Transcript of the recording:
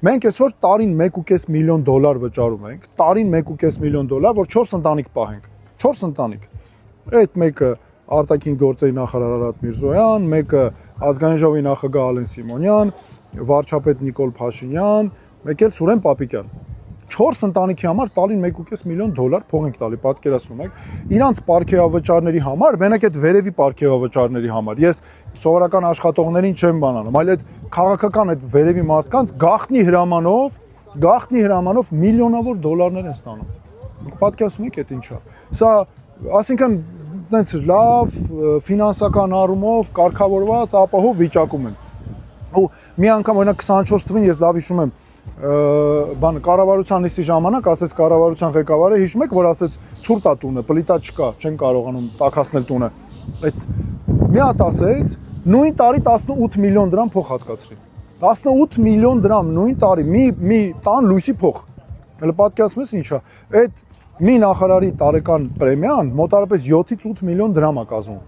Մենք այսօր տարին 1.5 միլիոն դոլար վճարում ենք, տարին 1.5 միլիոն դոլար, որ 4 ընտանիք պահենք, 4 ընտանիք։ Այդ մեկը արտաքին գործերի նախարար Արարատ Միրզոյան, մեկը ազգային ժողովի նախագահ Ալեն Սիմոնյան, վարչապետ Նիկոլ Փաշինյան, մեկ էլ Սուրեն Պապիկյան։ 4 ընտանիքի համար տարին 1.5 միլիոն դոլար փող ենք տալի, պատկերացնում եք, իրանց պարգևավճարների համար, մենակ այդ վերևի պարգևավճարների համար։ Ես սովորական աշխատողներին չեմ բանանում, այլ այդ քաղաքական այդ վերևի մարդկանց գաղտնի հրամանով միլիոնավոր դոլարներ են ստանում։ Դուք պատկերացնում եք այդ ինչա։ Սա, ասինքն, տենց լավ ֆինանսական առումով կարգավորված ապահով վիճակում են։ Ու մի անգամ օրինակ 24 թվականին ես լավ հիշում եմ կառավարության նիստի ժամանակ ասեց կառավարության ղեկավարը, հիշում եք, որ ասեց ցուրտ է տունը, պլիտա չկա, չեն կարողանում տաքացնել տունը։ Այդ մի հատ ասեց, նույն տարի 18 միլիոն դրամ փող հատկացրին։ 18 միլիոն դրամ նույն տարի մի տան լույսի փող։ Հələ պատկերացնում ես ինչա։ Այդ մի նախարարի տարեկան պրեմիան մոտարապես 7-ից 8 միլիոն դրամ է կազմում։